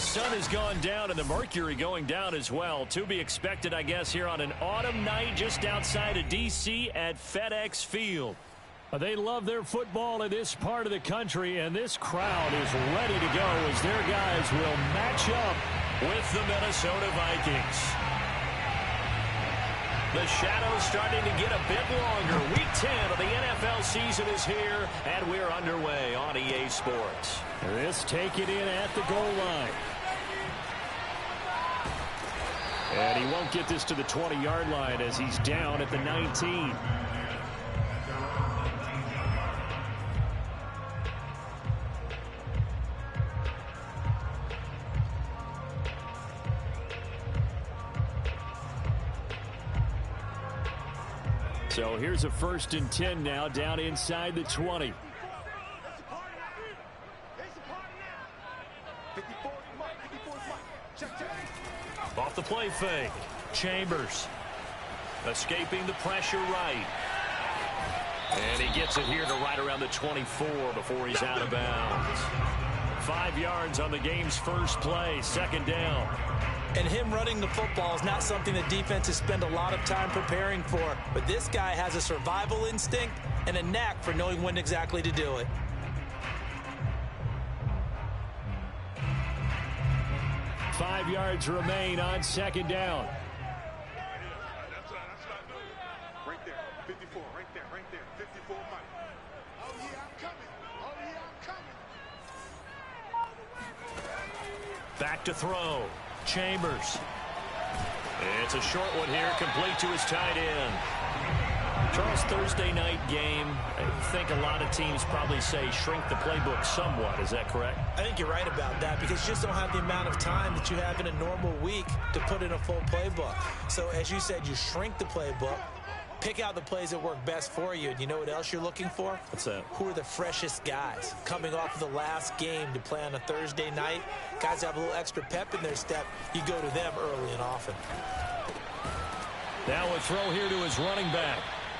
sun has gone down and the mercury going down as well. To be expected, I guess, here on an autumn night just outside of D.C. at FedEx Field. They love their football in this part of the country, and this crowd is ready to go as their guys will match up with the Minnesota Vikings. The shadow's starting to get a bit longer. Week 10 of the NFL season is here, and we're underway on EA Sports. This take it in at the goal line. And he won't get this to the 20-yard line as he's down at the 19. So here's a 1st and 10 now down inside the 20. Off the play fake. Chambers escaping the pressure right. And he gets it here to right around the 24 before he's out of bounds. 5 yards on the game's first play, 2nd down. And him running the football is not something that defenses spend a lot of time preparing for. But this guy has a survival instinct and a knack for knowing when exactly to do it. Five yards remain on 2nd down. Right there, 54, right there, 54, Mike. Oh, yeah, I'm coming. Oh, yeah, I'm coming. Back to throw. Chambers. It's a short one here, complete to his tight end. Charles, Thursday night game, I think a lot of teams probably say shrink the playbook somewhat. Is that correct? I think you're right about that because you just don't have the amount of time that you have in a normal week to put in a full playbook. So as you said, you shrink the playbook, pick out the plays that work best for you. And you know what else you're looking for? What's that? Who are the freshest guys coming off of the last game to play on a Thursday night? Guys have a little extra pep in their step. You go to them early and often. Now a throw here to his running back.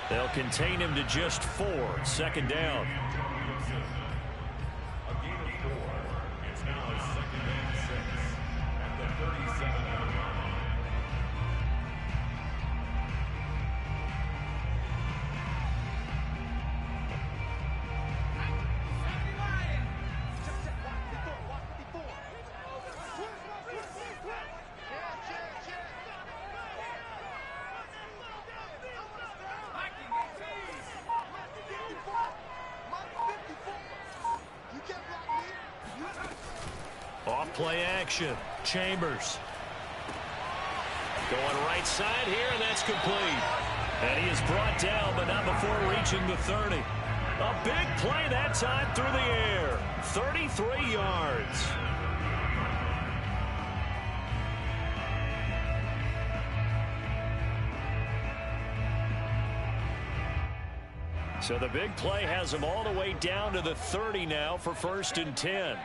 They'll contain him to just 4. 2nd down. Play action. Chambers. Going right side here, and that's complete. And he is brought down, but not before reaching the 30. A big play that time through the air. 33 yards. So the big play has him all the way down to the 30 now for 1st and 10.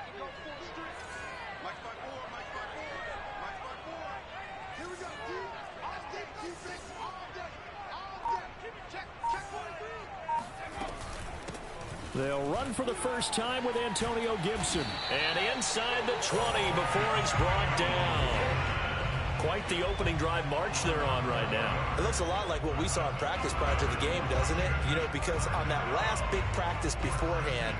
They'll run for the first time with Antonio Gibson. And inside the 20 before he's brought down. Quite the opening drive march they're on right now. It looks a lot like what we saw in practice prior to the game, doesn't it? You know, because on that last big practice beforehand,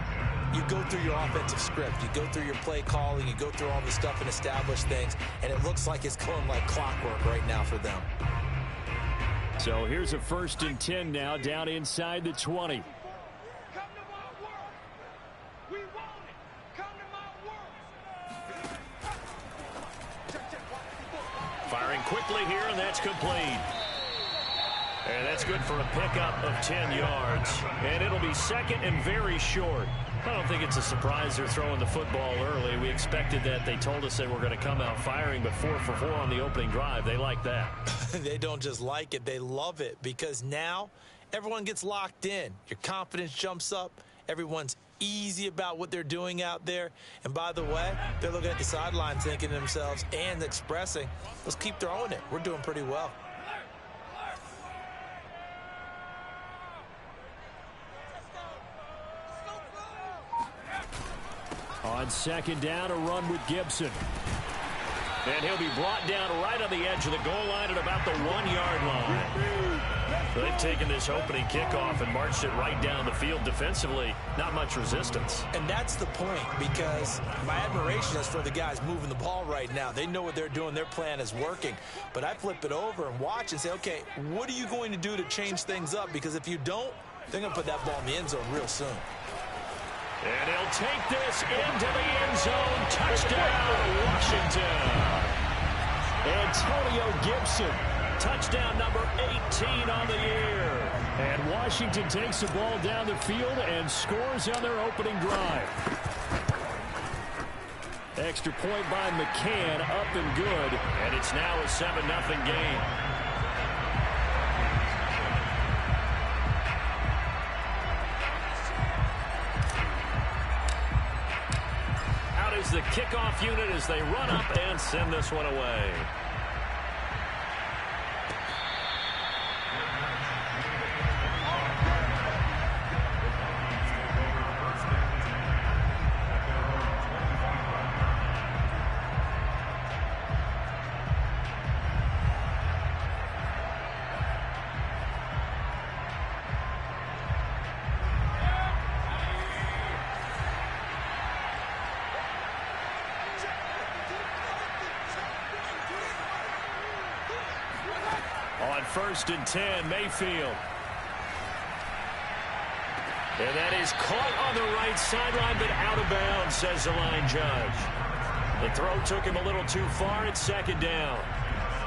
you go through your offensive script. You go through your play calling. You go through all the stuff and establish things. And it looks like it's going like clockwork right now for them. So here's a 1st and 10 now down inside the 20. Firing quickly here, and that's complete. And that's good for a pickup of 10 yards. And it'll be 2nd and very short. I don't think it's a surprise they're throwing the football early. We expected that. They told us they were going to come out firing, but 4 for 4 on the opening drive. They like that. They don't just like it. They love it because now everyone gets locked in. Your confidence jumps up. Everyone's easy about what they're doing out there. And by the way, they're looking at the sideline thinking to themselves and expressing, let's keep throwing it. We're doing pretty well. On 2nd down, a run with Gibson. And he'll be brought down right on the edge of the goal line at about the 1-yard line. They've taken this opening kickoff and marched it right down the field defensively. Not much resistance. And that's the point, because my admiration is for the guys moving the ball right now. They know what they're doing. Their plan is working. But I flip it over and watch and say, okay, what are you going to do to change things up? Because if you don't, they're going to put that ball in the end zone real soon. And he'll take this into the end zone. Touchdown, Washington. Antonio Gibson, touchdown number 18 on the year. And Washington takes the ball down the field and scores on their opening drive. Extra point by McCann, up and good. And it's now a 7-0 game. The kickoff unit as they run up and send this one away. On 1st and 10, Mayfield. And that is caught on the right sideline, but out of bounds, says the line judge. The throw took him a little too far. It's 2nd down.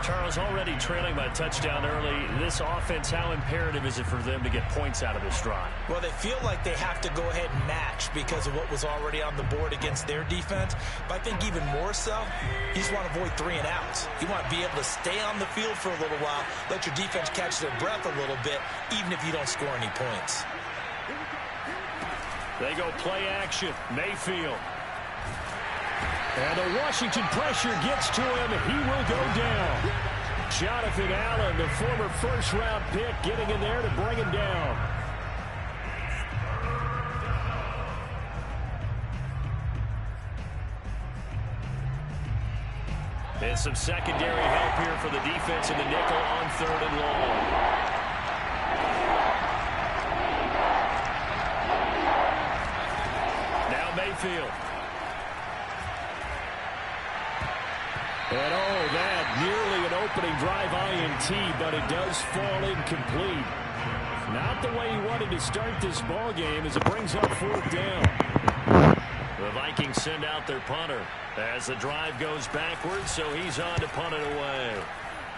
Charles, already trailing by a touchdown early. This offense, how imperative is it for them to get points out of this drive? Well, they feel like they have to go ahead and match because of what was already on the board against their defense. But I think even more so, you just want to avoid 3 and outs. You want to be able to stay on the field for a little while, let your defense catch their breath a little bit, even if you don't score any points. They go play action. Mayfield. And the Washington pressure gets to him. He will go down. Jonathan Allen, the former first-round pick, getting in there to bring him down. And some secondary help here for the defense in the nickel on 3rd and long. Now Mayfield. And oh, that nearly an opening drive INT, but it does fall incomplete. Not the way he wanted to start this ball game as it brings up 4th down. The Vikings send out their punter as the drive goes backwards, so he's on to punt it away.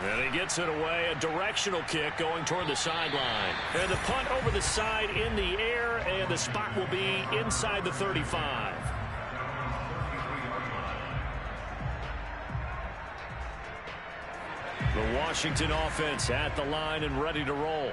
And he gets it away, a directional kick going toward the sideline. And the punt over the side in the air, and the spot will be inside the 35. The Washington offense at the line and ready to roll.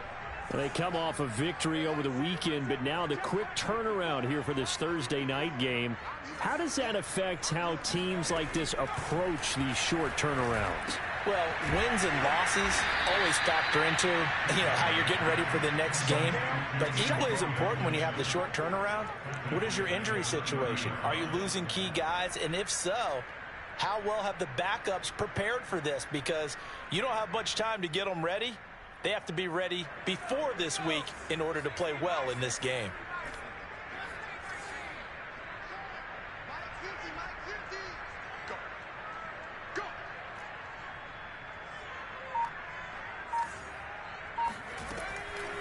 They come off a victory over the weekend, but now the quick turnaround here for this Thursday night game. How does that affect how teams like this approach these short turnarounds? Well, wins and losses always factor into, how you're getting ready for the next game. But equally as important when you have the short turnaround, what is your injury situation? Are you losing key guys? And if so, how well have the backups prepared for this? Because you don't have much time to get them ready. They have to be ready before this week in order to play well in this game.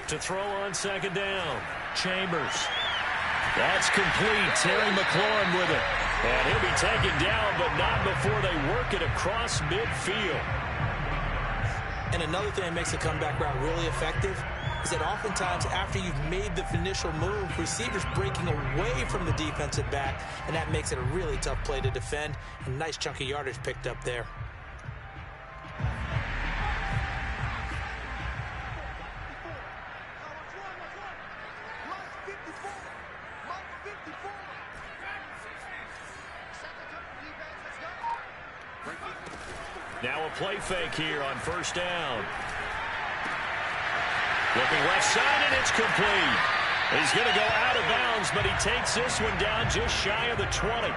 To throw on 2nd down. Chambers. That's complete. Terry McLaurin with it. And he'll be taken down, but not before they work it across midfield. And another thing that makes the comeback route really effective is that oftentimes after you've made the initial move, receivers breaking away from the defensive back, and that makes it a really tough play to defend. A nice chunk of yardage picked up there. Now a play fake here on 1st down. Looking left side, and it's complete. He's going to go out of bounds, but he takes this one down just shy of the 20.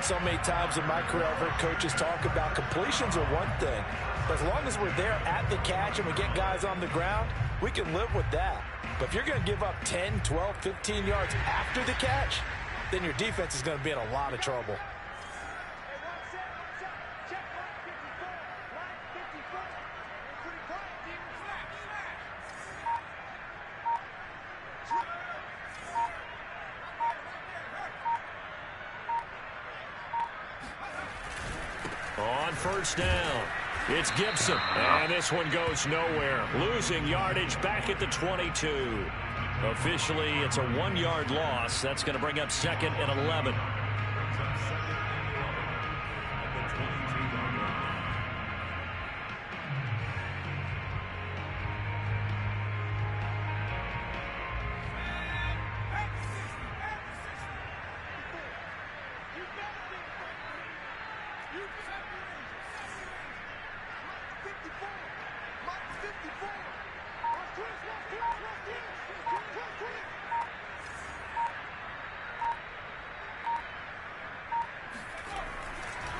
So many times in my career, I've heard coaches talk about completions are one thing, but as long as we're there at the catch and we get guys on the ground, we can live with that. But if you're going to give up 10, 12, 15 yards after the catch, then your defense is going to be in a lot of trouble. On first down, it's Gibson. And this one goes nowhere. Losing yardage back at the 22. Officially, it's a 1-yard loss. That's going to bring up 2nd and 11.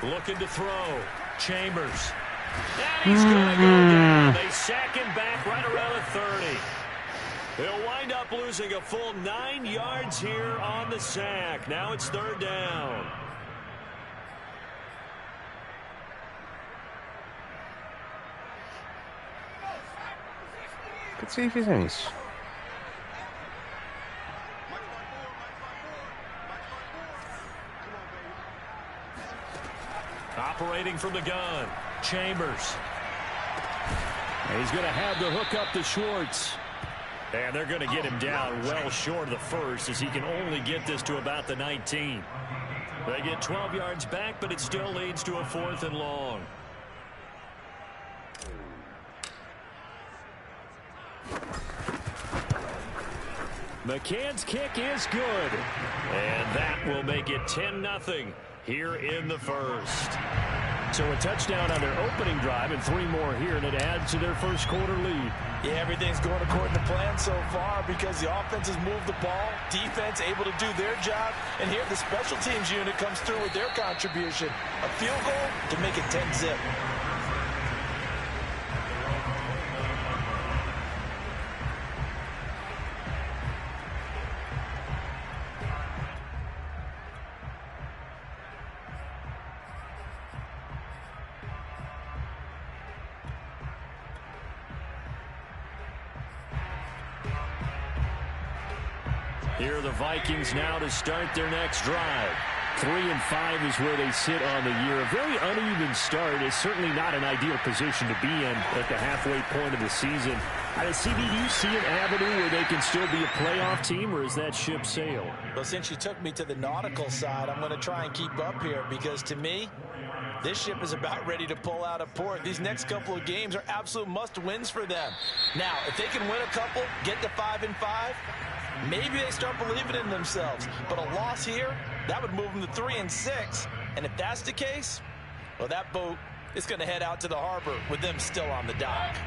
Looking to throw. Chambers. And he's going to go down. They sack him back right around the 30. He'll wind up losing a full 9 yards here on the sack. Now it's 3rd down. Por que fizeram isso? Operating from the gun. Chambers. And he's going to have the hook up to Schwartz. And they're going to get him down well short of the first, as he can only get this to about the 19. They get 12 yards back, but it still leads to a 4th and long. McCann's kick is good. And that will make it 10-0 here in the first. So a touchdown on their opening drive and 3 more here, and it adds to their first quarter lead. Yeah, everything's going according to plan so far because the offense has moved the ball, defense able to do their job, and here the special teams unit comes through with their contribution. A field goal to make it 10-0. Here are the Vikings now to start their next drive. 3-5 is where they sit on the year. A very uneven start is certainly not an ideal position to be in at the halfway point of the season. CB, do you see an avenue where they can still be a playoff team, or is that ship sailed? Well, since you took me to the nautical side, I'm going to try and keep up here because to me, this ship is about ready to pull out of port. These next couple of games are absolute must-wins for them. Now, if they can win a couple, get to 5-5, maybe they start believing in themselves. But a loss here, that would move them to 3-6. And if that's the case, well, that boat is going to head out to the harbor with them still on the dock.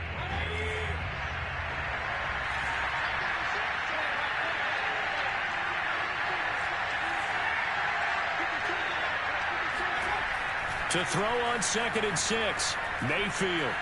To throw on 2nd and 6, Mayfield.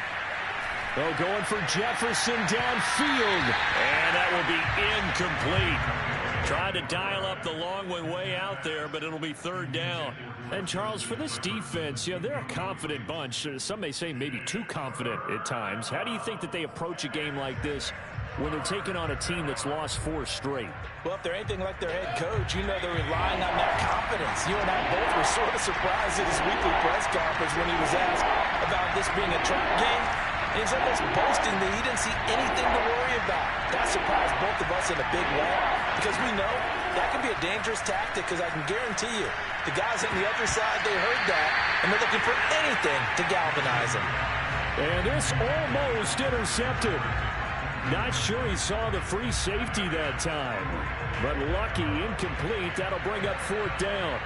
Oh, going for Jefferson downfield. And that will be incomplete. Tried to dial up the long one way out there, but it'll be 3rd down. And, Charles, for this defense, you know, they're a confident bunch. Some may say maybe too confident at times. How do you think that they approach a game like this when they're taking on a team that's lost 4 straight? Well, if they're anything like their head coach, you know they're relying on that confidence. You and I both were sort of surprised at his weekly press conference when he was asked about this being a trap game. And he's almost boasting that he didn't see anything to worry about. That surprised both of us in a big way because we know that can be a dangerous tactic because I can guarantee you the guys on the other side, they heard that, and they're looking for anything to galvanize them. And this almost intercepted. Not sure he saw the free safety that time, but lucky, incomplete. That'll bring up 4th down.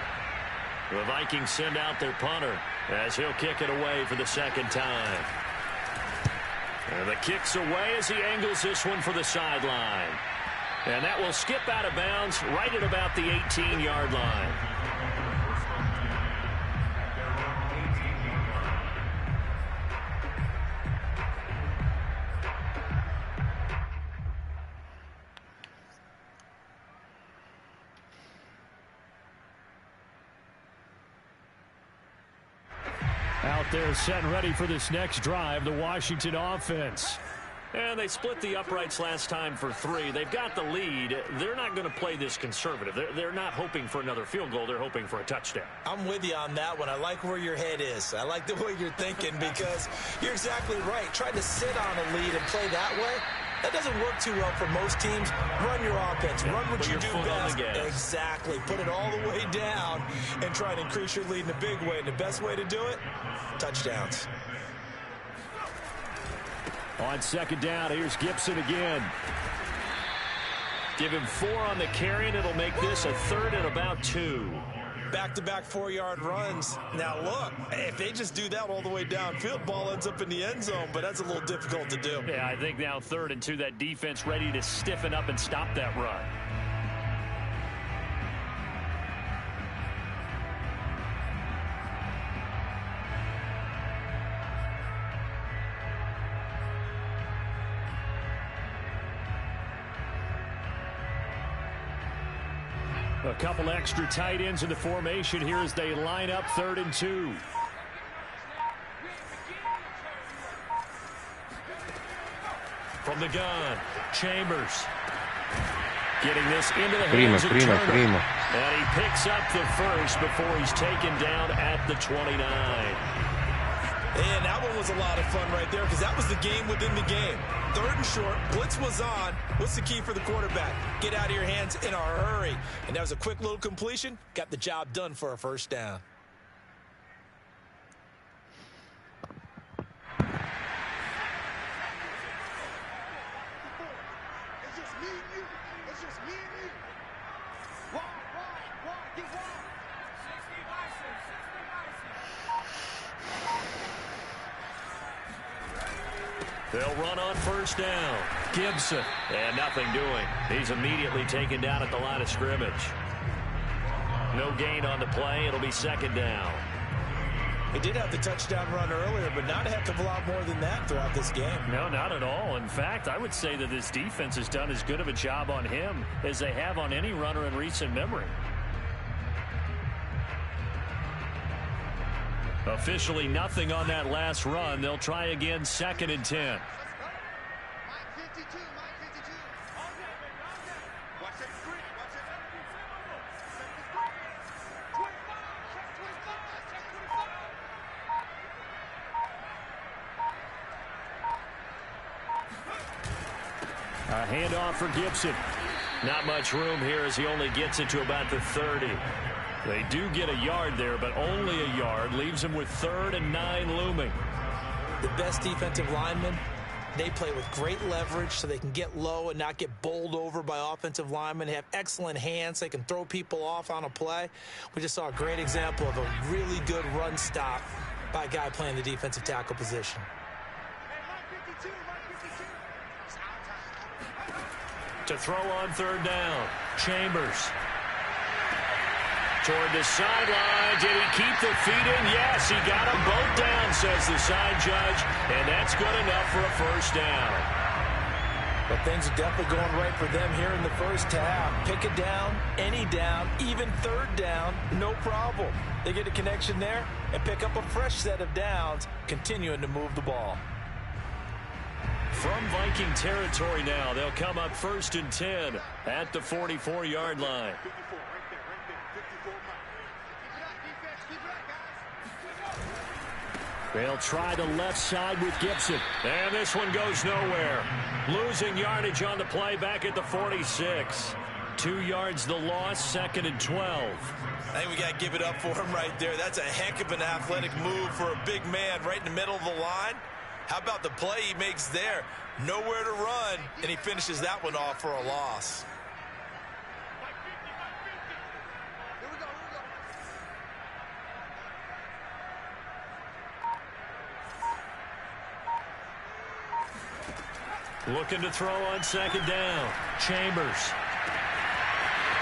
The Vikings send out their punter as he'll kick it away for the 2nd time. And the kick's away as he angles this one for the sideline. And that will skip out of bounds right at about the 18-yard line. Out there set and ready for this next drive, the Washington offense. And they split the uprights last time for 3. They've got the lead. They're not going to play this conservative. They're not hoping for another field goal. They're hoping for a touchdown. I'm with you on that one. I like where your head is. I like the way you're thinking because you're exactly right. Trying to sit on a lead and play that way, that doesn't work too well for most teams. Run your offense. Run what you do best. Exactly. Put it all the way down and try to increase your lead in a big way. And the best way to do it, touchdowns. On second down, here's Gibson again. Give him 4 on the carry, and it'll make this a 3rd and about 2. Back-to-back 4-yard runs. Now, look, if they just do that all the way downfield, ball ends up in the end zone, but that's a little difficult to do. Yeah, I think now 3rd and 2, that defense ready to stiffen up and stop that run. A couple extra tight ends in the formation here as they line up 3rd and 2. From the gun, Chambers. Getting this into the hands of Turner. And he picks up the first before he's taken down at the 29. And that one was a lot of fun right there because that was the game within the game. 3rd and short, blitz was on. What's the key for the quarterback? Get out of your hands in a hurry. And that was a quick little completion. Got the job done for a first down. It's just me and you. It's just me and you. Why, get why? They'll run on first down. Gibson. And nothing doing. He's immediately taken down at the line of scrimmage. No gain on the play. It'll be second down. They did have the touchdown run earlier, but not a heck of a lot more than that throughout this game. No, not at all. In fact, I would say that this defense has done as good of a job on him as they have on any runner in recent memory. Officially nothing on that last run. They'll try again 2nd and 10. A handoff for Gibson. Not much room here as he only gets it to about the 30. They do get a yard there, but only a yard. Leaves him with 3rd and 9 looming. The best defensive linemen, they play with great leverage so they can get low and not get bowled over by offensive linemen. They have excellent hands. They can throw people off on a play. We just saw a great example of a really good run stop by a guy playing the defensive tackle position. To throw on 3rd down. Chambers. Toward the sideline. Did he keep the feet in? Yes, he got them both down, says the side judge. And that's good enough for a first down. But things are definitely going right for them here in the first half. Pick it down, any down, even 3rd down, no problem. They get a connection there and pick up a fresh set of downs, continuing to move the ball. From Viking territory now, they'll come up 1st and 10 at the 44-yard line. 54, right there, 54 miles. They'll try the left side with Gibson. And this one goes nowhere. Losing yardage on the play back at the 46. 2 yards the loss, 2nd and 12. I think we got to give it up for him right there. That's a heck of an athletic move for a big man right in the middle of the line. How about the play he makes there? Nowhere to run, and he finishes that one off for a loss. Looking to throw on 2nd down. Chambers.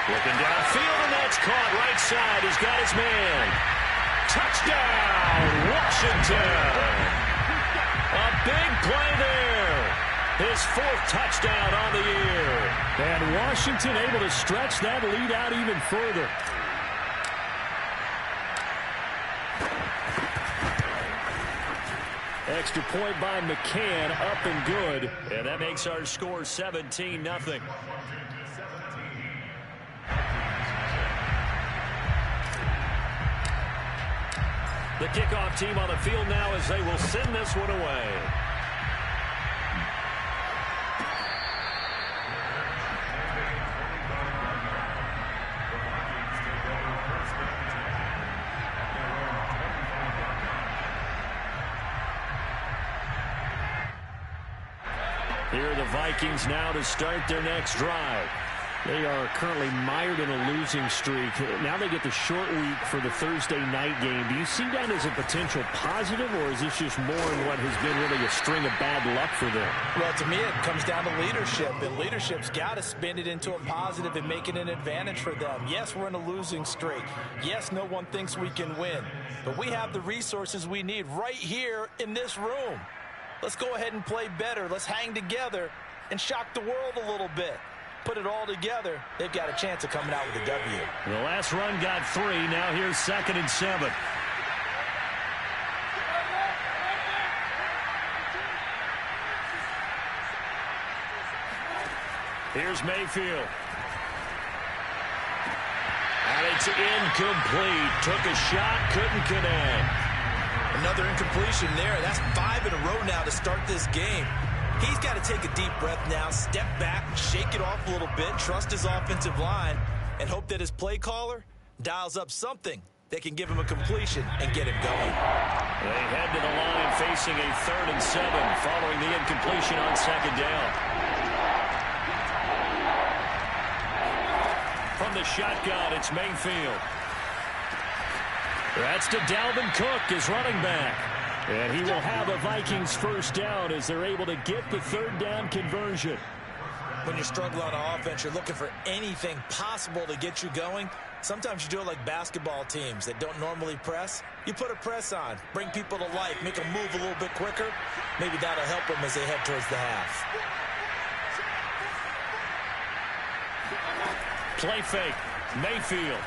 Looking downfield, and that's caught right side. He's got his man. Touchdown, Washington. A big play there. His 4th touchdown on the year. And Washington able to stretch that lead out even further. Extra point by McCann, up and good. And that makes our score 17-0. The kickoff team on the field now as they will send this one away. Here are the Vikings now to start their next drive. They are currently mired in a losing streak. Now they get the short week for the Thursday night game. Do you see that as a potential positive, or is this just more in what has been really a string of bad luck for them? Well, to me, it comes down to leadership, and leadership's got to spin it into a positive and make it an advantage for them. Yes, we're in a losing streak. Yes, no one thinks we can win, but we have the resources we need right here in this room. Let's go ahead and play better. Let's hang together and shock the world a little bit. Put it all together, they've got a chance of coming out with a W. The last run got 3. Now here's 2nd and 7. Here's Mayfield. And it's incomplete. Took a shot, couldn't connect. Another incompletion there. That's 5 in a row now to start this game. He's got to take a deep breath now, step back, shake it off a little bit, trust his offensive line, and hope that his play caller dials up something that can give him a completion and get him going. They head to the line facing a 3rd and 7 following the incompletion on 2nd down. From the shotgun, it's Mayfield. That's to Dalvin Cook, his running back. And he will have a Vikings first down as they're able to get the 3rd down conversion. When you're struggling on offense, you're looking for anything possible to get you going. Sometimes you do it like basketball teams that don't normally press. You put a press on, bring people to life, make them move a little bit quicker. Maybe that'll help them as they head towards the half. Play fake. Mayfield.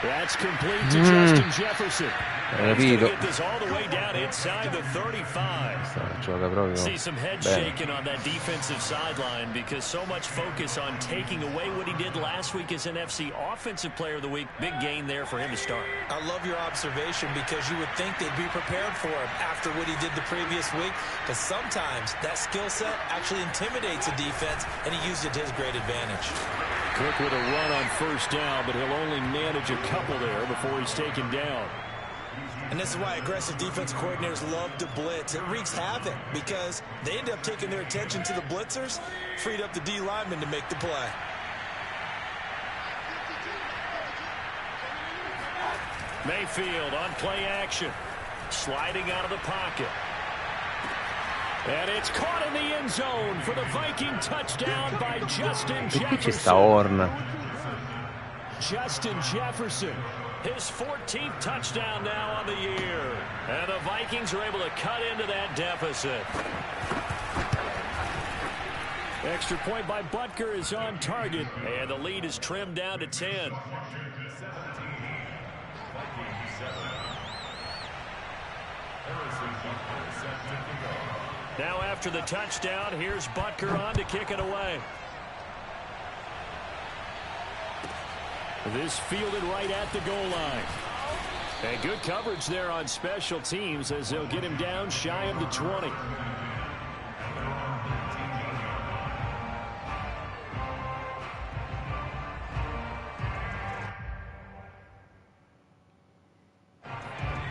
That's complete to Justin Jefferson. Get this all the way down inside the 35. See some head shaking on that defensive sideline because so much focus on taking away what he did last week as NFC Offensive Player of the Week. Big gain there for him to start. I love your observation because you would think they'd be prepared for him after what he did the previous week. But sometimes that skill set actually intimidates a defense, and he used it to his great advantage. Cook with a run on 1st down, but he'll only manage a couple there before he's taken down. And this is why aggressive defense coordinators love to blitz. It wreaks havoc because they end up taking their attention to the blitzers, freed up the D lineman to make the play. Mayfield on play action. Sliding out of the pocket. And it's caught in the end zone for the Viking touchdown by Justin Jefferson. Justin Jefferson. His 14th touchdown now on the year. And the Vikings are able to cut into that deficit. Extra point by Butker is on target. And the lead is trimmed down to 10. Now after the touchdown, here's Butker on to kick it away. This fielded right at the goal line. And good coverage there on special teams as they'll get him down shy of the 20.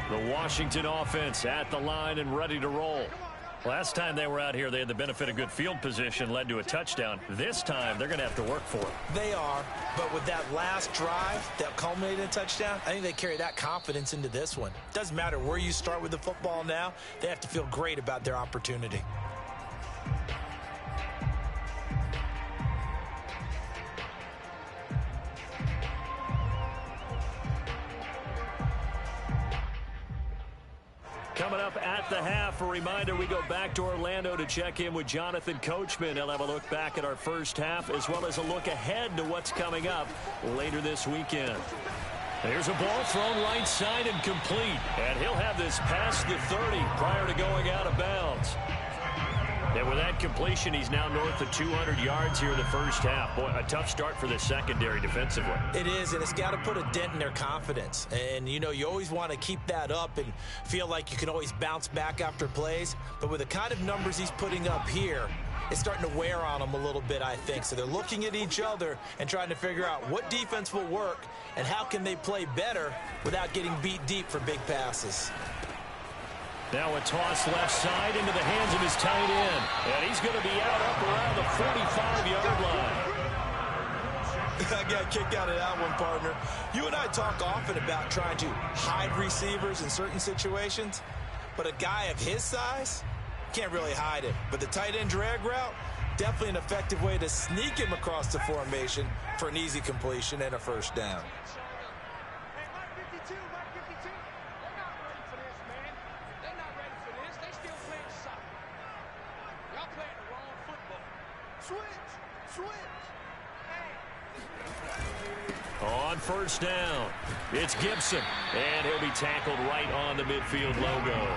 The Washington offense at the line and ready to roll. Last time they were out here, they had the benefit of good field position, led to a touchdown. This time, they're going to have to work for it. They are, but with that last drive that culminated in a touchdown, I think they carry that confidence into this one. Doesn't matter where you start with the football now, they have to feel great about their opportunity. Coming up at the half, a reminder, we go back to Orlando to check in with Jonathan Coachman. He'll have a look back at our first half as well as a look ahead to what's coming up later this weekend. There's a ball thrown right side and complete. And he'll have this past the 30 prior to going out of bounds. And with that completion, he's now north of 200 yards here in the first half. Boy, a tough start for the secondary defensively. It is, and it's got to put a dent in their confidence. And, you know, you always want to keep that up and feel like you can always bounce back after plays. But with the kind of numbers he's putting up here, it's starting to wear on them a little bit, I think. So they're looking at each other and trying to figure out what defense will work and how can they play better without getting beat deep for big passes. Now a toss left side into the hands of his tight end. And he's going to be out up around the 45-yard line. I got a kick out of that one, partner. You and I talk often about trying to hide receivers in certain situations, but a guy of his size can't really hide him. But the tight end drag route, definitely an effective way to sneak him across the formation for an easy completion and a first down. On first down, it's Gibson, and he'll be tackled right on the midfield logo.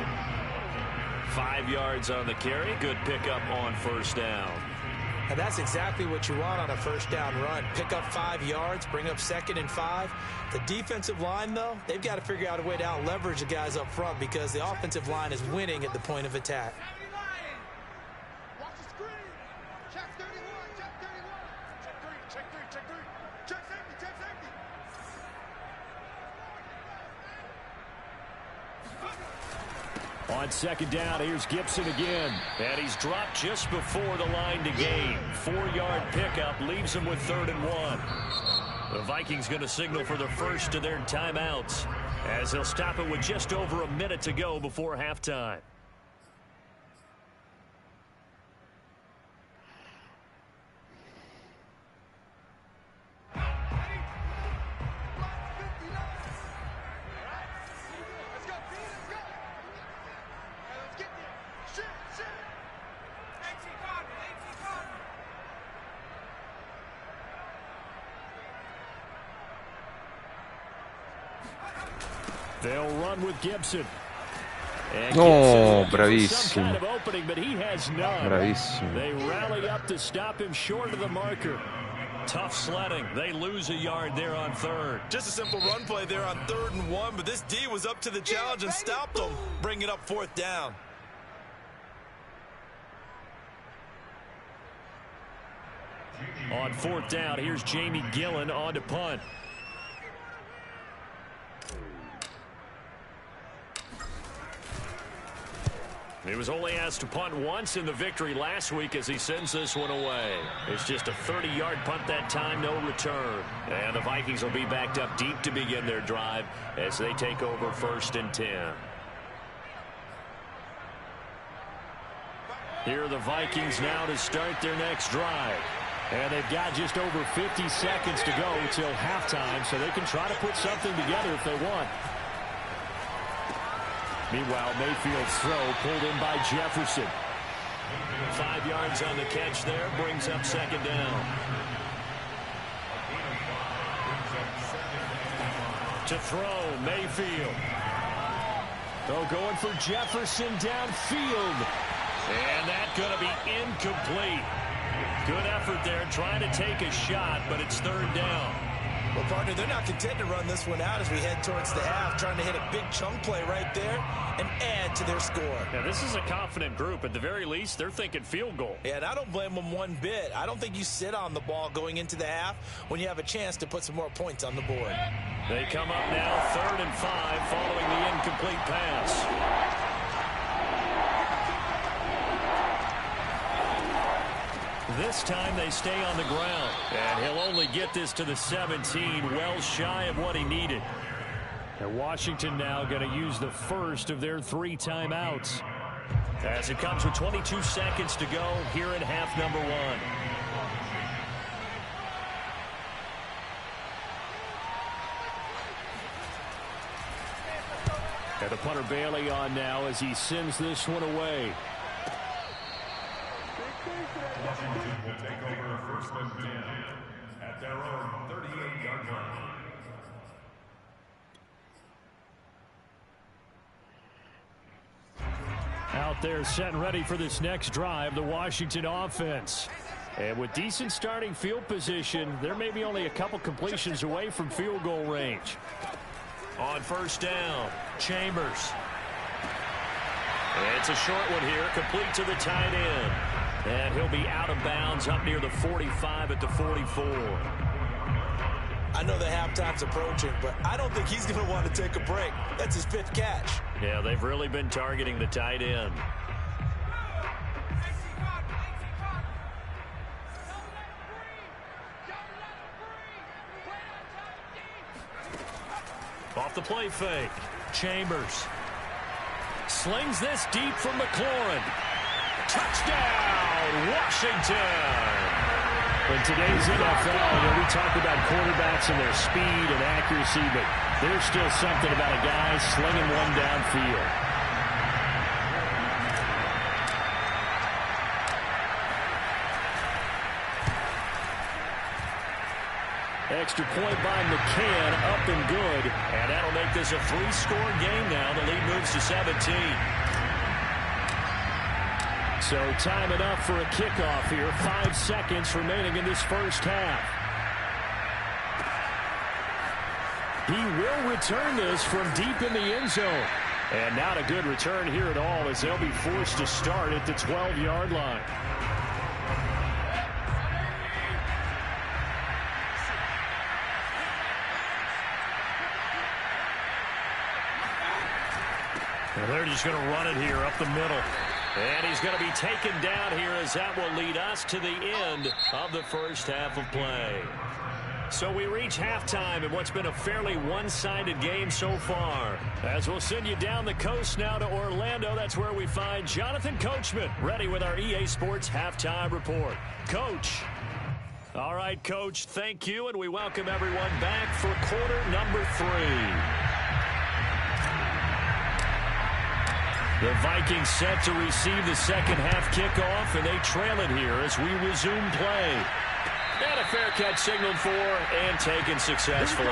5 yards on the carry. Good pickup on first down. And that's exactly what you want on a first down run. Pick up 5 yards, bring up 2nd and 5. The defensive line, though, they've got to figure out a way to out-leverage the guys up front because the offensive line is winning at the point of attack. On second down, here's Gibson again. And he's dropped just before the line to gain. 4-yard pickup leaves him with 3rd and 1. The Vikings going to signal for the first of their timeouts as they'll stop it with just over a minute to go before halftime. They'll run with Gibson. No, bravissimo. Bravissimo. They rally up to him short of the marker. Tough sledding. They lose a yard there on 3rd. Just a simple run play there on 3rd and 1, but this D was up to the challenge and stopped them, bringing up 4th down. On 4th down, here's Jamie Gillen on to punt. He was only asked to punt once in the victory last week as he sends this one away. It's just a 30-yard punt that time, no return. And the Vikings will be backed up deep to begin their drive as they take over 1st and 10. Here are the Vikings now to start their next drive. And they've got just over 50 seconds to go till halftime, so they can try to put something together if they want. Meanwhile, Mayfield's throw pulled in by Jefferson. 5 yards on the catch there, brings up 2nd down. To throw, Mayfield. They're going for Jefferson downfield. And that's going to be incomplete. Good effort there, trying to take a shot, but it's 3rd down. Well, partner, they're not content to run this one out as we head towards the half, trying to hit a big chunk play right there and add to their score. Now, this is a confident group. At the very least, they're thinking field goal. Yeah, and I don't blame them one bit. I don't think you sit on the ball going into the half when you have a chance to put some more points on the board. They come up now 3rd and 5 following the incomplete pass. This time they stay on the ground. And he'll only get this to the 17, well shy of what he needed. And Washington now going to use the first of their 3 timeouts. As it comes with 22 seconds to go here in half number 1. And the punter Bailey on now as he sends this one away. Washington will take over 1st and 10 at their own 38-yard line. out there set and ready for this next drive, the Washington offense. And with decent starting field position, they're maybe only a couple completions away from field goal range. On first down, Chambers. It's a short one here, complete to the tight end. And he'll be out of bounds up near the 45 at the 44. I know the halftime's approaching, but I don't think he's going to want to take a break. That's his 5th catch. Yeah, they've really been targeting the tight end. Off the play fake, Chambers. Slings this deep from McLaurin. Touchdown, Washington! In today's NFL, we talk about quarterbacks and their speed and accuracy, but there's still something about a guy slinging one downfield. Extra point by McCann, up and good. And that'll make this a 3-score game now. The lead moves to 17. So time enough for a kickoff here. 5 seconds remaining in this first half. He will return this from deep in the end zone. And not a good return here at all, as they'll be forced to start at the 12-yard line. Well, they're just going to run it here up the middle. And he's going to be taken down here, as that will lead us to the end of the first half of play. So we reach halftime in what's been a fairly one-sided game so far. As we'll send you down the coast now to Orlando, that's where we find Jonathan Coachman, ready with our EA Sports Halftime Report. Coach. All right, Coach, thank you, and we welcome everyone back for quarter number 3. The Vikings set to receive the second half kickoff, and they trail it here as we resume play. And a fair catch signaled for and taken successfully.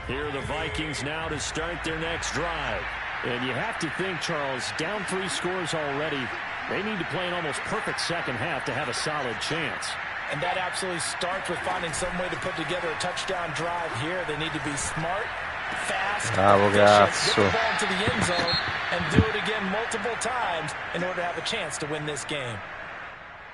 Here are the Vikings now to start their next drive. And you have to think, Charles, down 3 scores already. They need to play an almost perfect second half to have a solid chance. And that absolutely starts with finding some way to put together a touchdown drive here. They need to be smart, fast, efficient, get the ball into the end zone, and do it again multiple times in order to have a chance to win this game.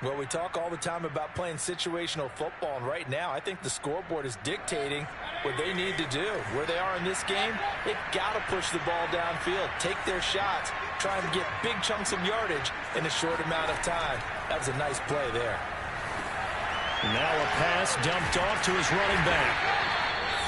Well, we talk all the time about playing situational football, and right now I think the scoreboard is dictating what they need to do. Where they are in this game, they've got to push the ball downfield, take their shots, try and get big chunks of yardage in a short amount of time. That was a nice play there. Now a pass dumped off to his running back.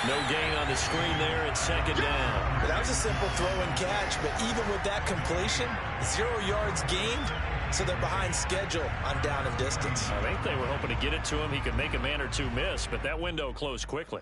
No gain on the screen there at second down. That was a simple throw and catch, but even with that completion, 0 yards gained. So they're behind schedule on down and distance. I think they were hoping to get it to him. He could make a man or two miss, but that window closed quickly.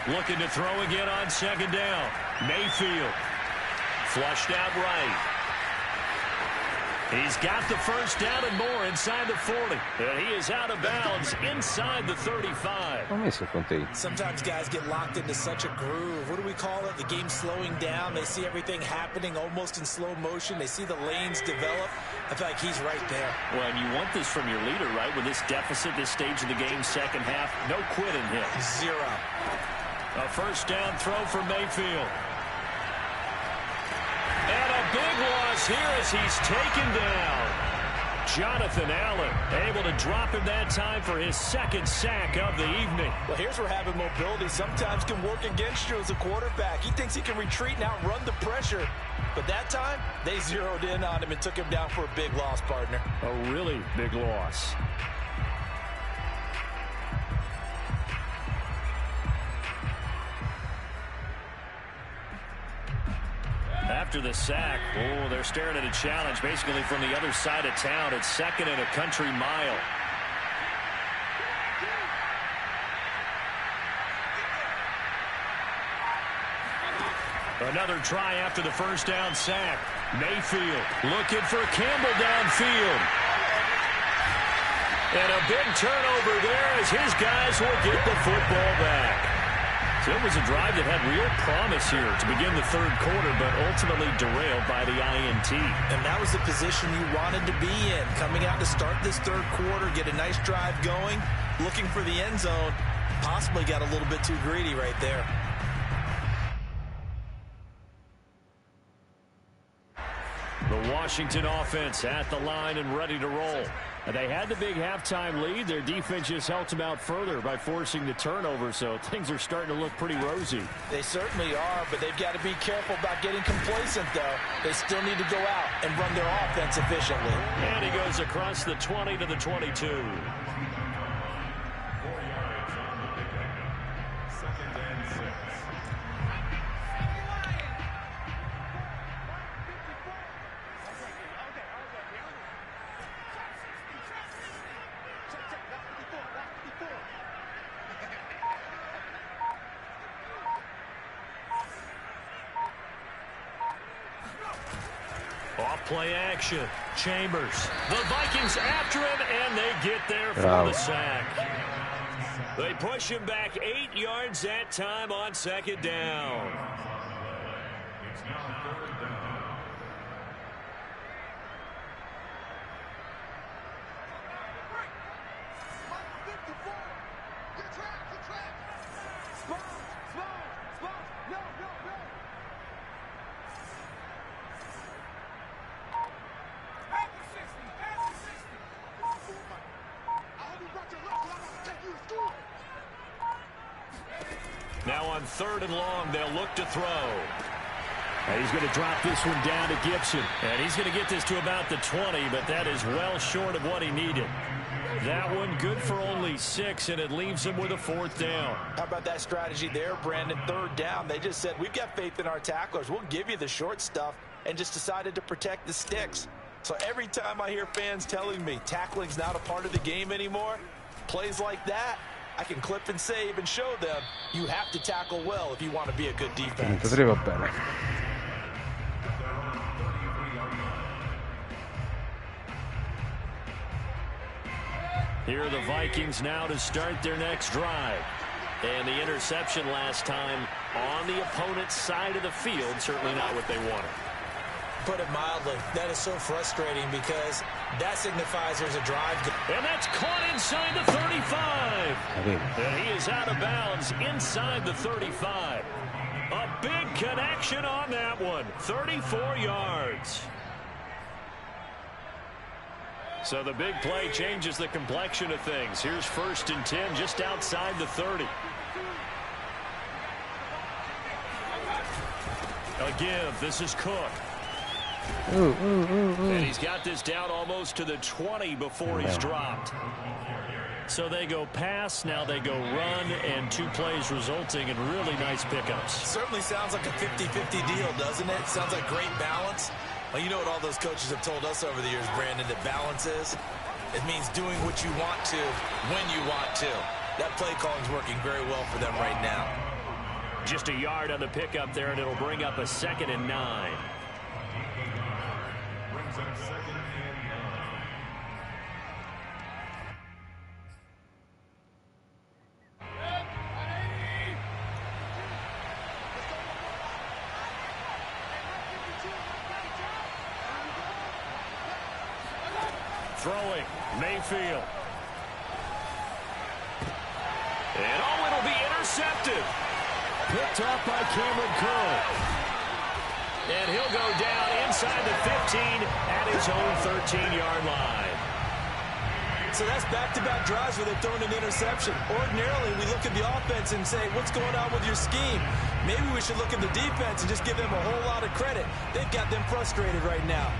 Looking to throw again on second down. Mayfield. Flushed out right. He's got the first down and more inside the 40. And he is out of bounds inside the 35. Sometimes guys get locked into such a groove. What do we call it? The game's slowing down. They see everything happening almost in slow motion. They see the lanes develop. I feel like he's right there. Well, and you want this from your leader, right? With this deficit, this stage of the game, second half, no quitting him. 0. A first down throw for Mayfield. And a big loss here as he's taken down. Jonathan Allen able to drop him that time for his second sack of the evening. Well, here's where having mobility sometimes can work against you as a quarterback. He thinks he can retreat and outrun the pressure. But that time, they zeroed in on him and took him down for a big loss, partner. A really big loss. After the sack, they're staring at a challenge basically from the other side of town. It's 2nd and a country mile. Another try after the first down sack. Mayfield looking for Campbell downfield. And a big turnover there as his guys will get the football back. So it was a drive that had real promise here to begin the third quarter, but ultimately derailed by the INT. And that was the position you wanted to be in. Coming out to start this third quarter, get a nice drive going, looking for the end zone. Possibly got a little bit too greedy right there. The Washington offense at the line and ready to roll. They had the big halftime lead. Their defense just helped them out further by forcing the turnover, so things are starting to look pretty rosy. They certainly are, but they've got to be careful about getting complacent, though. They still need to go out and run their offense efficiently. And he goes across the 20 to the 22. 4 yards on the pickup. 2nd and 6. Off-play action. Chambers. The Vikings after him, and they get there for the sack. They push him back 8 yards that time on 2nd down. It's now 3rd down. Now on 3rd and long, they'll look to throw. He's going to drop this one down to Gibson. And he's going to get this to about the 20, but that is well short of what he needed. That one good for only 6, and it leaves him with a 4th down. How about that strategy there, Brandon? 3rd down. They just said, we've got faith in our tacklers. We'll give you the short stuff, and just decided to protect the sticks. So every time I hear fans telling me tackling's not a part of the game anymore, plays like that, I can clip and save and show them you have to tackle well if you want to be a good defense. Va bene. Here are the Vikings now to start their next drive. And the interception last time on the opponent's side of the field, certainly not what they wanted. Put it mildly, that is so frustrating because that signifies there's a drive. And that's caught inside the 35. And he is out of bounds inside the 35. A big connection on that one. 34 yards. So the big play changes the complexion of things. Here's 1st and 10 just outside the 30. A give. This is Cook. And he's got this down almost to the 20 before he's dropped. So they go pass, now they go run, and 2 plays resulting in really nice pickups. Certainly sounds like a 50-50 deal, doesn't it? Sounds like great balance. Well, you know what all those coaches have told us over the years, Brandon, that balance is? It means doing what you want to, when you want to. That play calling is working very well for them right now. Just a yard on the pickup there, and it'll bring up a 2nd and 9. Brings up 2nd and 9. Throwing, Mayfield. And it'll be intercepted. Picked off by Cameron Curl. And he'll go down inside the 15 at his own 13-yard line. So that's back-to-back drives where they've thrown an interception. Ordinarily, we look at the offense and say, what's going on with your scheme? Maybe we should look at the defense and just give them a whole lot of credit. They've got them frustrated right now.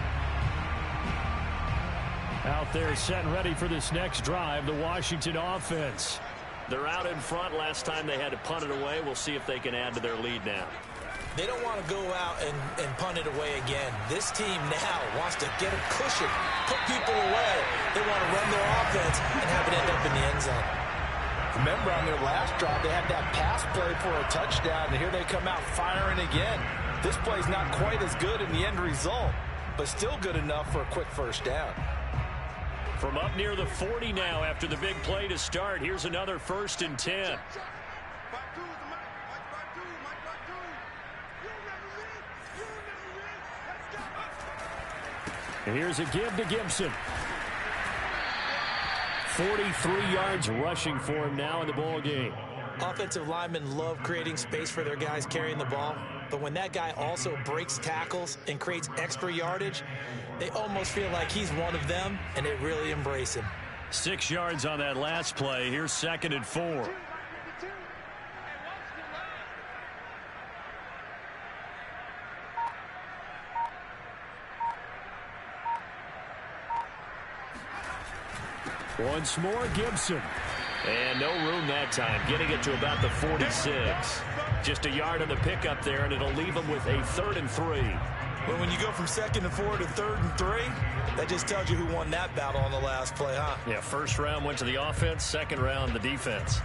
Out there set and ready for this next drive, the Washington offense. They're out in front. Last time they had to punt it away. We'll see if they can add to their lead now. They don't want to go out and punt it away again. This team now wants to get a cushion, put people away. They want to run their offense and have it end up in the end zone. Remember, on their last drive, they had that pass play for a touchdown, and here they come out firing again. This play's not quite as good in the end result, but still good enough for a quick first down. From up near the 40 now after the big play to start, here's another 1st and 10. And here's a give to Gibson. 43 yards rushing for him now in the ball game. Offensive linemen love creating space for their guys carrying the ball, but when that guy also breaks tackles and creates extra yardage, they almost feel like he's one of them, and they really embrace him. 6 yards on that last play. Here's 2nd and 4. Once more, Gibson. And no room that time, getting it to about the 46. Just a yard on the pickup there, and it'll leave them with a 3rd and 3. But when you go from 2nd and 4 to 3rd and 3, that just tells you who won that battle on the last play, huh? Yeah, first round went to the offense, second round the defense.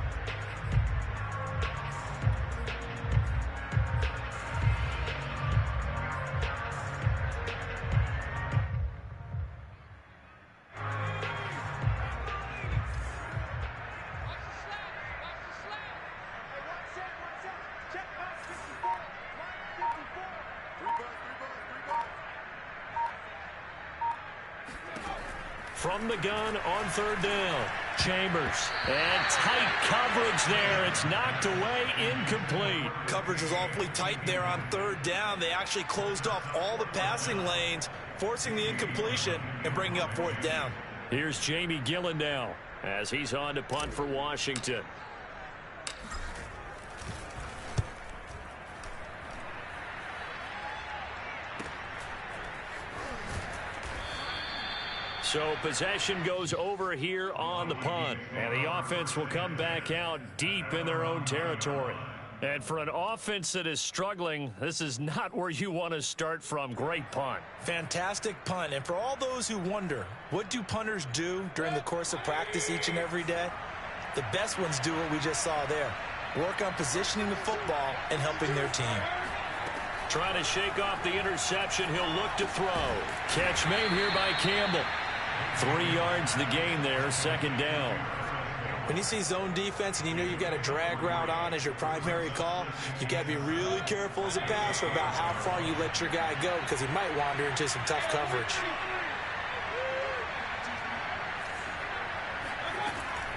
From the gun on 3rd down, Chambers. And tight coverage there. It's knocked away, incomplete. Coverage was awfully tight there on 3rd down. They actually closed off all the passing lanes, forcing the incompletion and bringing up 4th down. Here's Jamie Gillen now as he's on to punt for Washington. So possession goes over here on the punt. And the offense will come back out deep in their own territory. And for an offense that is struggling, this is not where you want to start from. Great punt. Fantastic punt. And for all those who wonder, what do punters do during the course of practice each and every day? The best ones do what we just saw there. Work on positioning the football and helping their team. Trying to shake off the interception. He'll look to throw. Catch made here by Campbell. 3 yards the gain there, 2nd down. When you see zone defense and you know you've got a drag route on as your primary call, you got to be really careful as a passer about how far you let your guy go because he might wander into some tough coverage.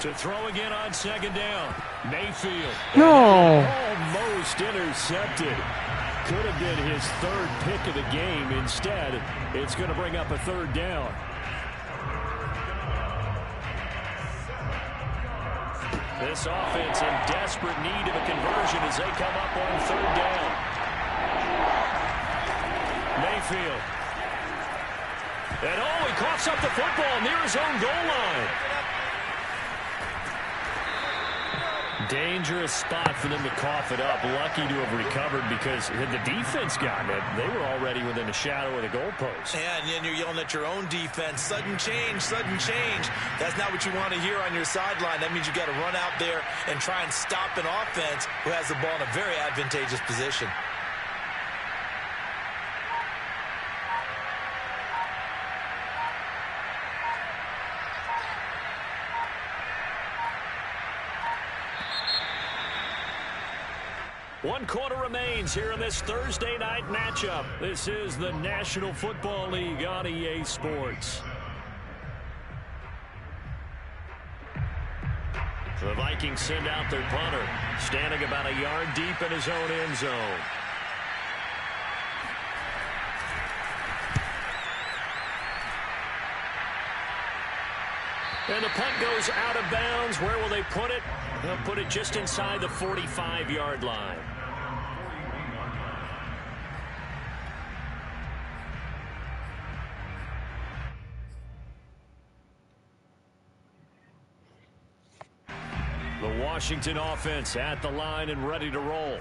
To throw again on 2nd down, Mayfield. No. Almost intercepted. Could have been his 3rd pick of the game. Instead, it's going to bring up a 3rd down. This offense in desperate need of a conversion as they come up on 3rd down. Mayfield. And he coughs up the football near his own goal line. Dangerous spot for them to cough it up. Lucky to have recovered because had the defense gotten it, they were already within a shadow of the goalpost. Yeah, and then you're yelling at your own defense. Sudden change, sudden change. That's not what you want to hear on your sideline. That means you got to run out there and try and stop an offense who has the ball in a very advantageous position. One quarter remains here in this Thursday night matchup. This is the National Football League on EA Sports. The Vikings send out their punter, standing about a yard deep in his own end zone. And the punt goes out of bounds. Where will they put it? They'll put it just inside the 45-yard line. The Washington offense at the line and ready to roll.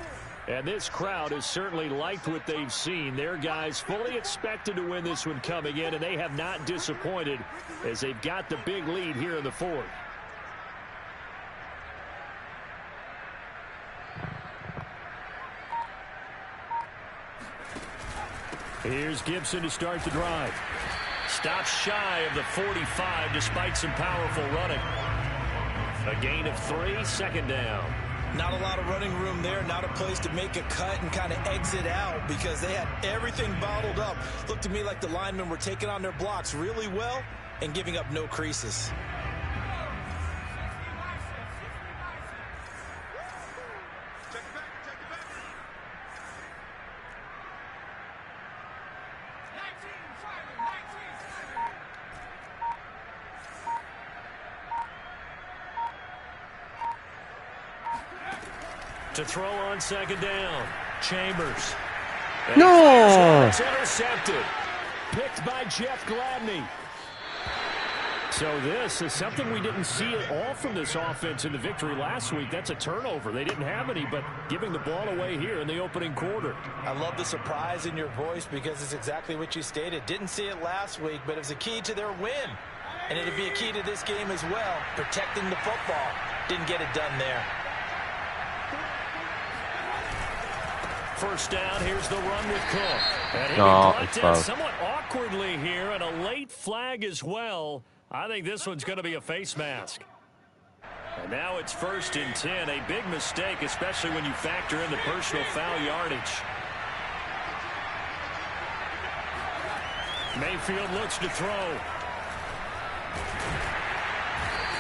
And this crowd has certainly liked what they've seen. Their guys fully expected to win this one coming in, and they have not disappointed as they've got the big lead here in the fourth. Here's Gibson to start the drive. Stops shy of the 45 despite some powerful running. A gain of 3, 2nd down. Not a lot of running room there, not a place to make a cut and kind of exit out because they had everything bottled up. Looked to me like the linemen were taking on their blocks really well and giving up no creases. To throw on 2nd down. Chambers. No! It's intercepted. Picked by Jeff Gladney. So this is something we didn't see at all from this offense in the victory last week. That's a turnover. They didn't have any, but giving the ball away here in the opening quarter. I love the surprise in your voice because it's exactly what you stated. Didn't see it last week, but it was a key to their win. And it'd be a key to this game as well, protecting the football. Didn't get it done there. First down, here's the run with Cook. And he grunted somewhat awkwardly here, and a late flag as well. I think this one's going to be a face mask. And now it's 1st and 10. A big mistake, especially when you factor in the personal foul yardage. Mayfield looks to throw.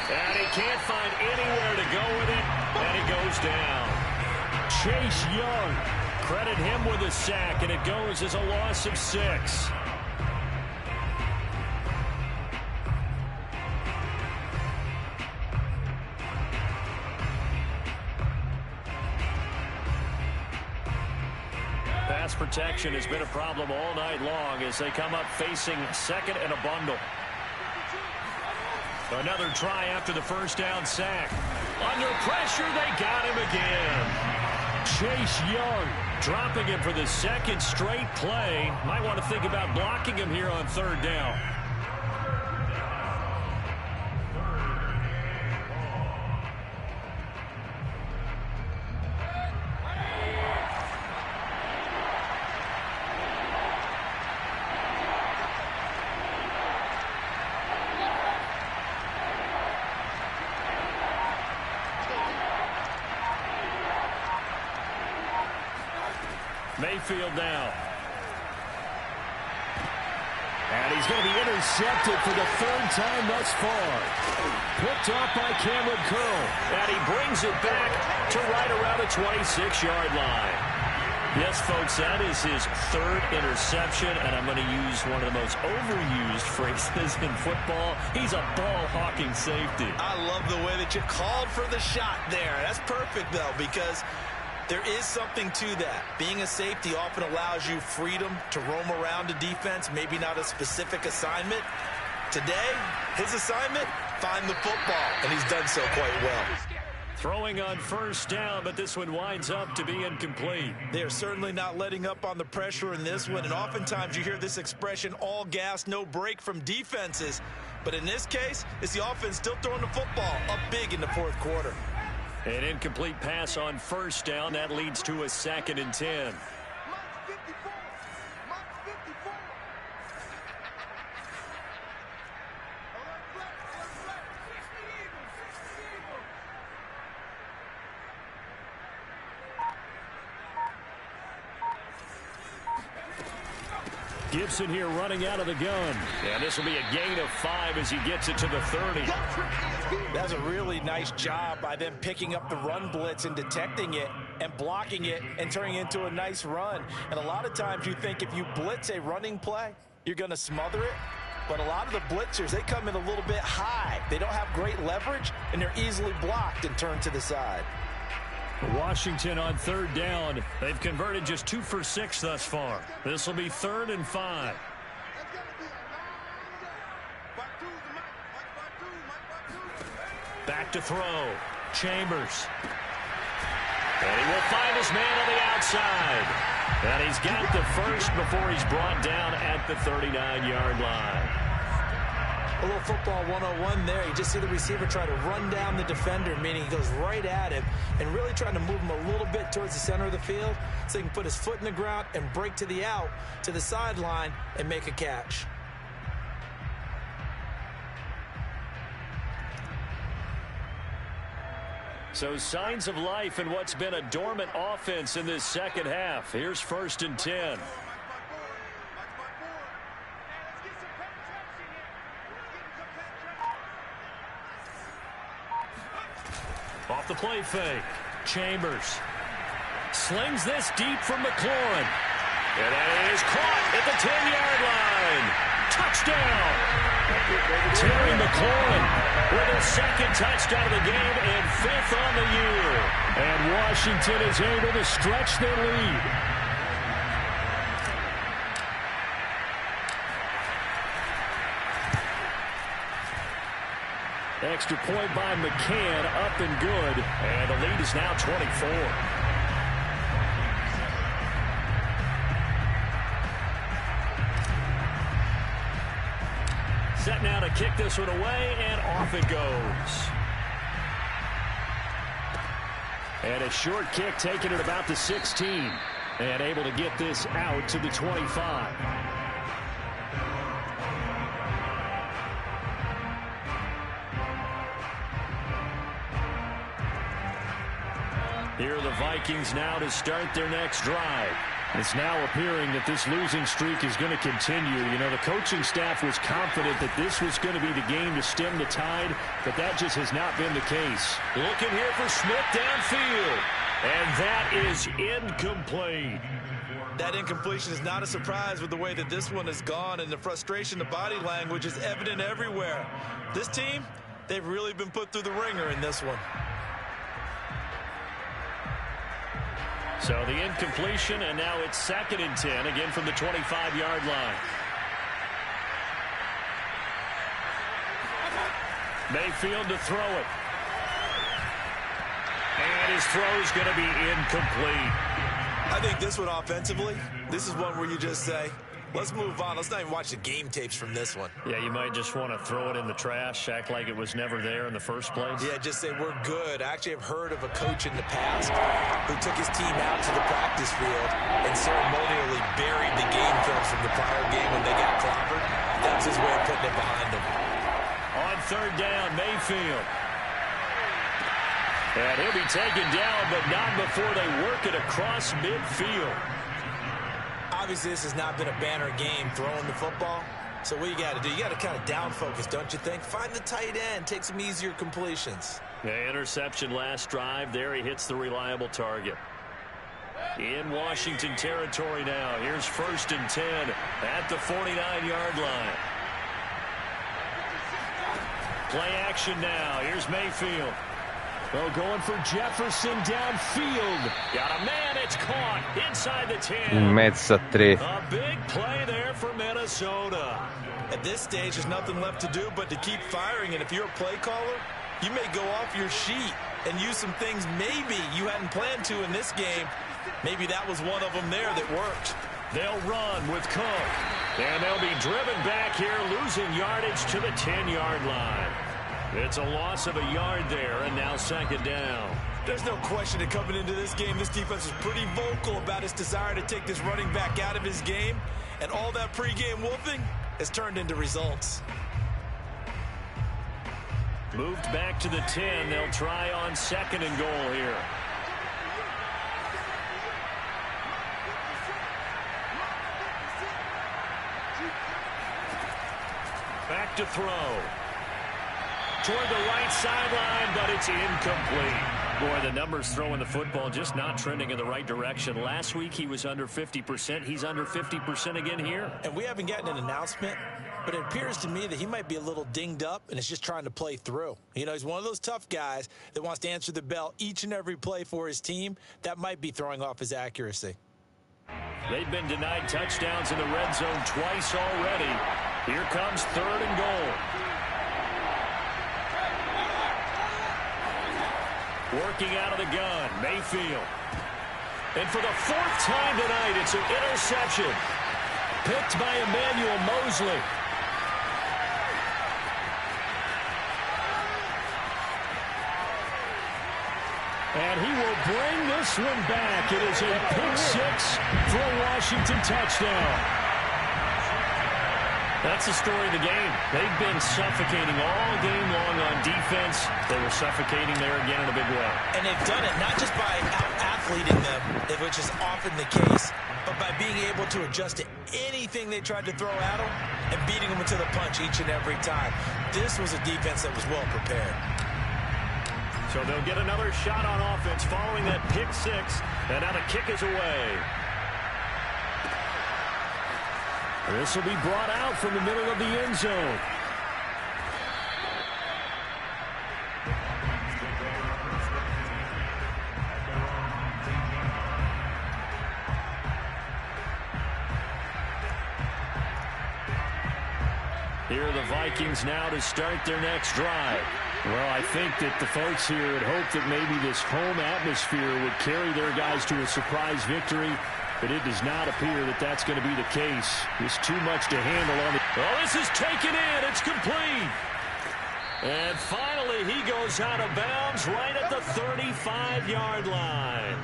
And he can't find anywhere to go with it, and he goes down. Chase Young. Credit him with a sack, and it goes as a loss of 6. Pass protection has been a problem all night long as they come up facing 2nd and a bundle. Another try after the first down sack. Under pressure, they got him again. Chase Young dropping him for the 2nd straight play. Might want to think about blocking him here on 3rd down. Mayfield now. And he's going to be intercepted for the 3rd time thus far. Picked off by Cameron Curl. And he brings it back to right around the 26-yard line. Yes, folks, that is his 3rd interception, and I'm going to use one of the most overused phrases in football. He's a ball-hawking safety. I love the way that you called for the shot there. That's perfect, though, because there is something to that. Being a safety often allows you freedom to roam around the defense, maybe not a specific assignment. Today, his assignment, find the football, and he's done so quite well. Throwing on 1st down, but this one winds up to be incomplete. They're certainly not letting up on the pressure in this one, and oftentimes you hear this expression, all gas, no break from defenses. But in this case, it's the offense still throwing the football up big in the 4th quarter. An incomplete pass on 1st down. That leads to a 2nd and 10. Gibson here running out of the gun. And this will be a gain of 5 as he gets it to the 30. That's a really nice job by them picking up the run blitz and detecting it and blocking it and turning it into a nice run. And a lot of times you think if you blitz a running play, you're going to smother it. But a lot of the blitzers, they come in a little bit high. They don't have great leverage, and they're easily blocked and turned to the side. Washington on third down. They've converted just 2 for 6 thus far. This will be 3rd and 5. Back to throw. Chambers. And he will find his man on the outside. And he's got the first before he's brought down at the 39-yard line. A little football 101 there. You just see the receiver try to run down the defender, meaning he goes right at him and really trying to move him a little bit towards the center of the field so he can put his foot in the ground and break to the out, to the sideline, and make a catch. So signs of life in what's been a dormant offense in this second half. Here's 1st and 10. Off the play fake. Chambers slings this deep from McLaurin. And it is caught at the 10-yard line. Touchdown. Terry McLaurin with his 2nd touchdown of the game and 5th on the year. And Washington is able to stretch their lead. Extra point by McCann, up and good. And the lead is now 24. Set now to kick this one away, and off it goes. And a short kick taken at about the 16. And able to get this out to the 25. Here are the Vikings now to start their next drive. It's now appearing that this losing streak is going to continue. You know, the coaching staff was confident that this was going to be the game to stem the tide, but that just has not been the case. Looking here for Smith downfield, and that is incomplete. That incompletion is not a surprise with the way that this one has gone, and the frustration, the body language is evident everywhere. This team, they've really been put through the ringer in this one. So the incompletion, and now it's 2nd and 10, again from the 25-yard line. Mayfield to throw it. And his throw is going to be incomplete. I think this one offensively, this is one where you just say, let's move on. Let's not even watch the game tapes from this one. Yeah, you might just want to throw it in the trash, act like it was never there in the first place. Yeah, just say we're good. I actually have heard of a coach in the past who took his team out to the practice field and ceremonially buried the game films from the prior game when they got clobbered. That was his way of putting it behind them. On 3rd down, Mayfield. And he'll be taken down, but not before they work it across midfield. Obviously, this has not been a banner game throwing the football. So what you got to do, you got to kind of down focus, don't you think? Find the tight end, take some easier completions. Yeah, interception last drive. There he hits the reliable target. In Washington territory now. Here's 1st and 10 at the 49-yard line. Play action now. Here's Mayfield. Oh, going for Jefferson downfield. Got a man. It's caught inside the 10. In mezzo a 3. A big play there for Minnesota. At this stage, there's nothing left to do but to keep firing. And if you're a play caller, you may go off your sheet and use some things maybe you hadn't planned to in this game. Maybe that was one of them there that worked. They'll run with Cook. And they'll be driven back here, losing yardage to the 10-yard line. It's a loss of a yard there, and now 2nd down. There's no question that coming into this game, this defense is pretty vocal about its desire to take this running back out of his game, and all that pregame wolfing has turned into results. Moved back to the 10. They'll try on 2nd and goal here. Back to throw. Toward the right sideline, but it's incomplete. Boy, the numbers throwing the football just not trending in the right direction. Last week he was under 50%. He's under 50% again here. And we haven't gotten an announcement, but it appears to me that he might be a little dinged up and is just trying to play through. You know, he's one of those tough guys that wants to answer the bell each and every play for his team. That might be throwing off his accuracy. They've been denied touchdowns in the red zone twice already. Here comes 3rd and goal. Working out of the gun, Mayfield. And for the 4th time tonight, it's an interception. Picked by Emmanuel Mosley. And he will bring this one back. It is a pick 6 for a Washington touchdown. That's the story of the game. They've been suffocating all game long on defense. They were suffocating there again in a big way. And they've done it not just by out-athleting them, which is often the case, but by being able to adjust to anything they tried to throw at them and beating them to the punch each and every time. This was a defense that was well prepared. So they'll get another shot on offense following that pick 6, and now the kick is away. This will be brought out from the middle of the end zone. Here are the Vikings now to start their next drive. Well, I think that the folks here had hoped that maybe this home atmosphere would carry their guys to a surprise victory, but it does not appear that that's going to be the case. There's too much to handle on the... Oh, this is taken in. It's complete. And finally, he goes out of bounds right at the 35-yard line.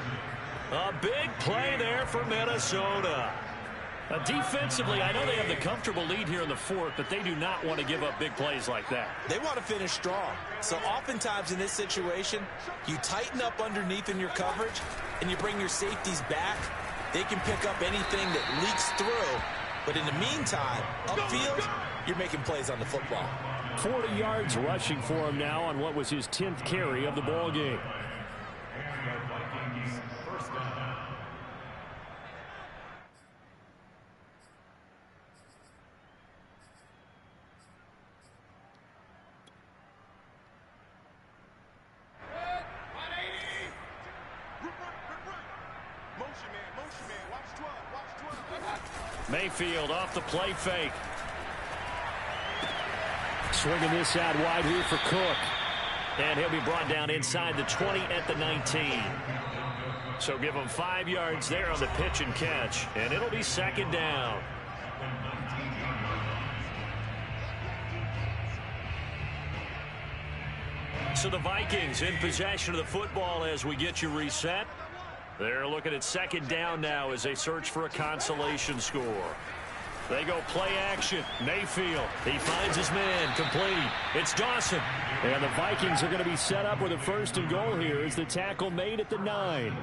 A big play there for Minnesota. Defensively, I know they have the comfortable lead here in the 4th, but they do not want to give up big plays like that. They want to finish strong. So oftentimes in this situation, you tighten up underneath in your coverage, and you bring your safeties back. They can pick up anything that leaks through. But in the meantime, upfield, you're making plays on the football. 40 yards rushing for him now on what was his 10th carry of the ball game. Mayfield off the play fake. Swinging this out wide here for Cook. And he'll be brought down inside the 20 at the 19. So give him 5 yards there on the pitch and catch. And it'll be 2nd down. So the Vikings in possession of the football as we get you reset. They're looking at 2nd down now as they search for a consolation score. They go play action. Mayfield, he finds his man, complete. It's Dawson. And the Vikings are going to be set up with a 1st and goal here as the tackle made at the 9.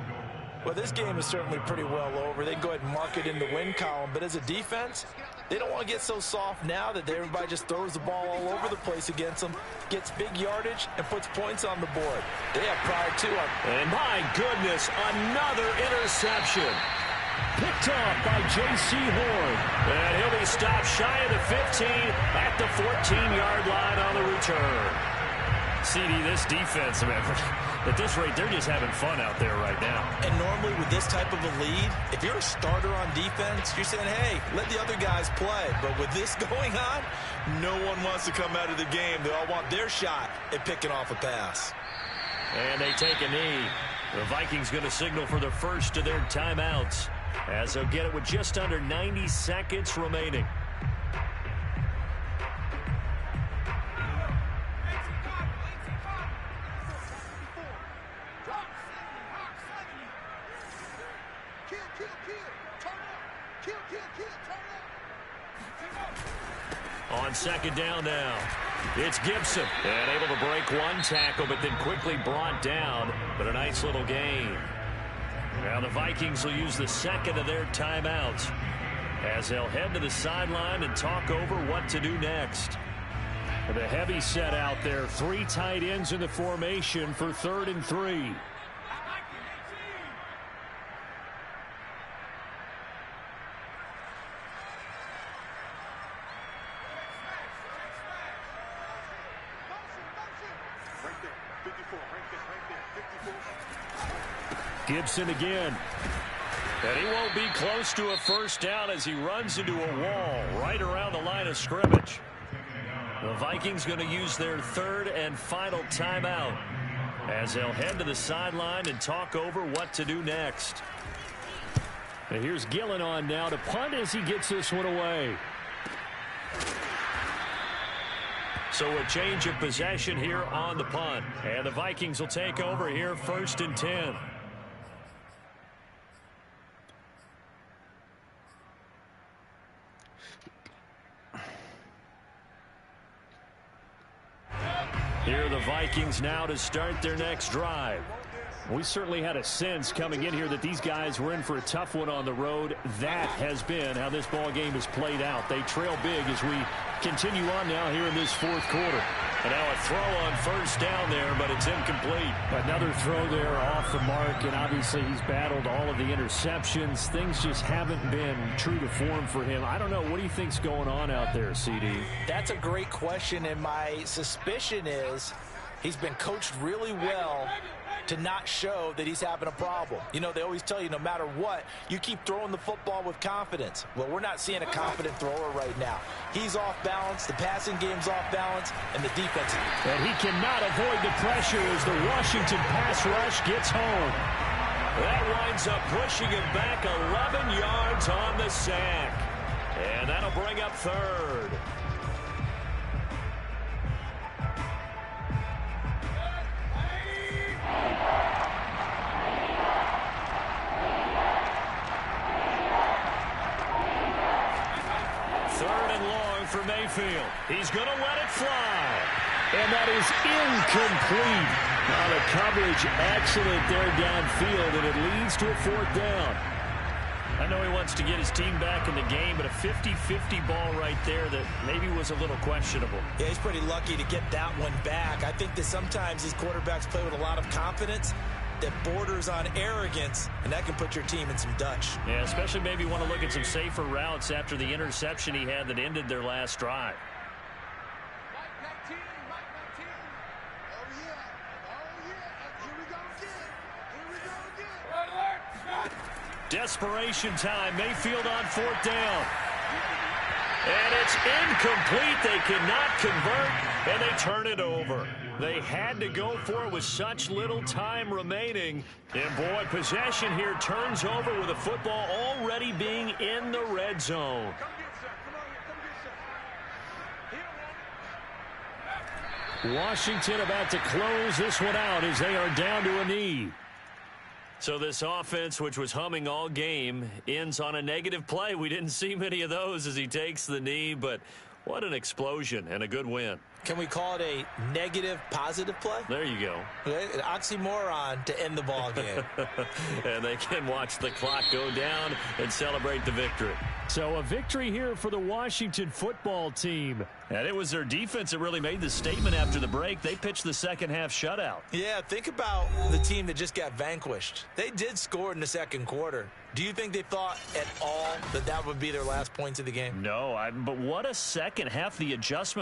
Well, this game is certainly pretty well over. They can go ahead and mark it in the win column. But as a defense, they don't want to get so soft now that everybody just throws the ball all over the place against them, gets big yardage, and puts points on the board. They have pride, too. And my goodness, another interception. Picked off by J.C. Horn. And he'll be stopped shy of the 15 at the 14-yard line on the return. CD, this defense, man, at this rate, they're just having fun out there right now. And normally with this type of a lead, if you're a starter on defense, you're saying, hey, let the other guys play. But with this going on, no one wants to come out of the game. They all want their shot at picking off a pass. And they take a knee. The Vikings going to signal for the first of their timeouts as they'll get it with just under 90 seconds remaining. On 2nd down now, it's Gibson. And able to break one tackle, but then quickly brought down. But a nice little gain. Now the Vikings will use the 2nd of their timeouts as they'll head to the sideline and talk over what to do next. The heavy set out there. 3 tight ends in the formation for 3rd and 3. Gibson again. And he won't be close to a first down as he runs into a wall right around the line of scrimmage. The Vikings going to use their 3rd and final timeout as they'll head to the sideline and talk over what to do next. And here's Gillen on now to punt as he gets this one away. So a change of possession here on the punt. And the Vikings will take over here 1st and 10. Here are the Vikings now to start their next drive. We certainly had a sense coming in here that these guys were in for a tough one on the road. That has been how this ball game has played out. They trail big as we continue on now here in this 4th quarter. And now a throw on first down there, but it's incomplete. Another throw there off the mark, and obviously he's battled all of the interceptions. Things just haven't been true to form for him. I don't know. What do you think's going on out there, CD? That's a great question, and my suspicion is he's been coached really well to not show that he's having a problem. You know, they always tell you no matter what, you keep throwing the football with confidence. Well, we're not seeing a confident thrower right now. He's off balance, the passing game's off balance, and the defense. And he cannot avoid the pressure as the Washington pass rush gets home. That winds up pushing him back 11 yards on the sack. And that'll bring up 3rd. For Mayfield. He's going to let it fly. And that is incomplete. Now the coverage excellent there downfield, and it leads to a 4th down. I know he wants to get his team back in the game, but a 50-50 ball right there that maybe was a little questionable. Yeah, he's pretty lucky to get that one back. I think that sometimes these quarterbacks play with a lot of confidence that borders on arrogance, and that can put your team in some Dutch. Yeah, especially maybe want to look at some safer routes after the interception he had that ended their last drive. Desperation time. Mayfield on 4th down. And it's incomplete. They cannot convert, and they turn it over. They had to go for it with such little time remaining. And, boy, possession here turns over with the football already being in the red zone. Washington about to close this one out as they are down to a knee. So this offense, which was humming all game, ends on a negative play. We didn't see many of those as he takes the knee, but what an explosion and a good win. Can we call it a negative positive play? There you go. An oxymoron to end the ball game. And they can watch the clock go down and celebrate the victory. So a victory here for the Washington football team. And it was their defense that really made the statement after the break. They pitched the second half shutout. Yeah, think about the team that just got vanquished. They did score in the 2nd quarter. Do you think they thought at all that that would be their last points of the game? No, but what a second half. The adjustment